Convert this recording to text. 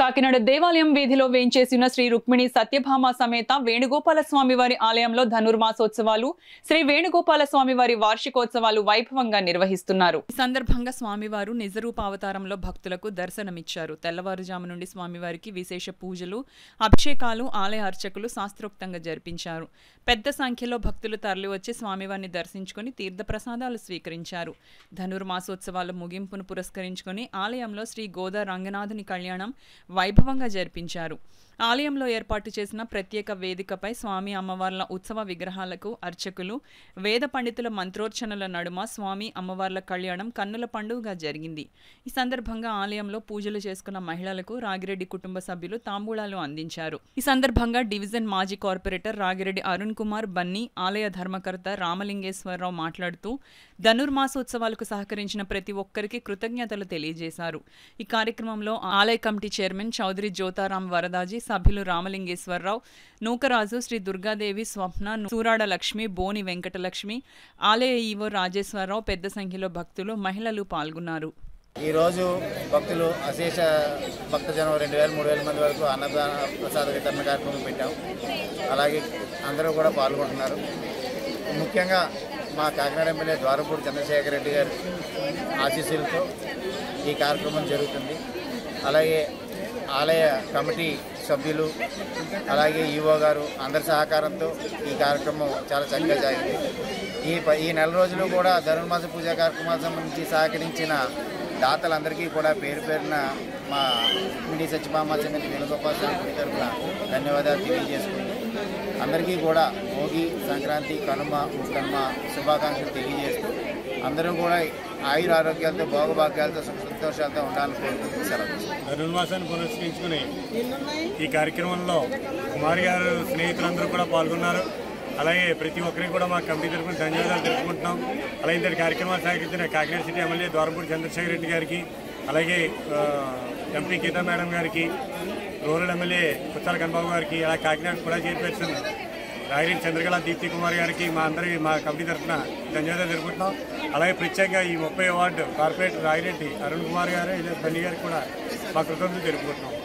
కాకినాడ దేవాలయం వీధిలో వేంచేసిన శ్రీ రుక్మిణి సత్యభామ సమేత వేణుగోపాల స్వామివారి ఆలయంలో ధనుర్మాసోత్సవాలు శ్రీ వేణుగోపాల స్వామివారి వార్షికోత్సవాలు వైభవంగా నిర్వహిస్తున్నారు. ఈ సందర్భంగా స్వామివారు నిజరూప అవతారంలో భక్తులకు దర్శనమిచ్చారు. తెల్లవారుజాము నుండి స్వామివారికి విశేష పూజలు, అభిషేకాలు ఆలయ అర్చకులు శాస్త్రోక్తంగా జరిపించారు. పెద్ద సంఖ్యలో భక్తులు తరలివచ్చి స్వామివారిని దర్శించుకుని తీర్థప్రసాదాలు స్వీకరించారు. ధనుర్మాసోత్సవాల ముగింపును పురస్కరించుకుని ఆలయంలో శ్రీ గోదా రంగనాథుని కళ్యాణం వైభవంగా జరిపించారు. ఆలయంలో ఏర్పాటు చేసిన ప్రత్యేక వేదికపై స్వామి అమ్మవార్ల ఉత్సవ విగ్రహాలకు అర్చకులు, వేద పండితుల మంత్రోర్చనల నడుమ స్వామి అమ్మవార్ల కళ్యాణం కన్నుల పండుగగా జరిగింది. ఈ సందర్భంగా ఆలయంలో పూజలు చేసుకున్న మహిళలకు రాగిరెడ్డి కుటుంబ సభ్యులు తాంబూలాలు అందించారు. ఈ సందర్భంగా డివిజన్ మాజీ కార్పొరేటర్ రాగిరెడ్డి అరుణ్ కుమార్ బన్నీ, ఆలయ ధర్మకర్త రామలింగేశ్వరరావు మాట్లాడుతూ ధనుర్మాసోత్సవాలకు సహకరించిన ప్రతి ఒక్కరికి కృతజ్ఞతలు తెలియజేశారు. ఈ కార్యక్రమంలో ఆలయ కమిటీ చైర్మన్ చౌదరి జ్యోతారాం వరదాజీ, సభ్యులు రామలింగేశ్వరరావు, నూకరాజు, శ్రీ దుర్గాదేవి, స్వప్న, సూరాడ లక్ష్మి, బోని వెంకటలక్ష్మి, ఆలయ ఈవో రాజేశ్వరరావు, పెద్ద సంఖ్యలో భక్తులు, మహిళలు పాల్గొన్నారు. ఈరోజు భక్తులు అశేష భక్తజనం 2000-3000 మంది వరకు అన్నదాన ప్రసాద వితరణ కార్యక్రమం పెట్టాం. అలాగే అందరూ కూడా పాల్గొంటున్నారు. ముఖ్యంగా మా కాకినాడ ఎమ్మెల్యే ద్వారపూడి చంద్రశేఖర్ రెడ్డి గారి ఆశీస్సులతో ఈ కార్యక్రమం జరుగుతుంది. అలాగే ఆలయ కమిటీ సభ్యులు, అలాగే ఈవో గారు అందరి సహకారంతో ఈ కార్యక్రమం చాలా చక్కగా జరిగింది. ఈ నెల రోజులు కూడా ధనుర్మాస పూజా కార్యక్రమాలకు సంబంధించి సహకరించిన దాతలందరికీ కూడా పేరు పేరున మా రుక్మిణి సత్యభామ సమేత వేణుగోపాల స్వామి తరఫున ధన్యవాదాలు తెలియజేసుకుంటూ అందరికీ కూడా భోగి, సంక్రాంతి, కనుమ, ముక్కనుమ శుభాకాంక్షలు తెలియజేస్తూ అందరూ కూడా ఆయుర ఆరోగ్యాలతో, భోగభాగ్యాలతో, సుఖ సంతోషాలతో ఉండాలని కోరుకుంటూ సెలవు. ధనుర్మాసాన్ని పునస్కరించుకుని ఈ కార్యక్రమంలో కుమారి గారు స్నేహితులందరూ కూడా పాల్గొన్నారు. అలాగే ప్రతి ఒక్కరికి కూడా మా కమిటీ తరఫున ధన్యవాదాలు తెలుపుకుంటున్నాం. అలాగే ఇంతటి కార్యక్రమాలు సహకరించిన కాకినాడ సిటీ ఎమ్మెల్యే ద్వారపూడి చంద్రశేఖర్ రెడ్డి గారికి, అలాగే ఎంపీ గీతా మేడం గారికి, రూరల్ ఎమ్మెల్యే కుచ్చాల కన్నబాబు గారికి, అలాగే కాకినాడ కూడా చైర్పర్సన్ రాగిరెడ్డి చంద్రకళ దీప్తి కుమార్ గారికి మా కమిటీ తరఫున ధన్యవాదాలు తెలుపుకుంటున్నాం. అలాగే ప్రత్యేకంగా ఈ 30వ వార్డు కార్పొరేటర్ రాగిరెడ్డి అరుణ్ కుమార్ గారు, బన్నీ గారికి కూడా మా కృతజ్ఞతలు తెలుపుకుంటున్నాం.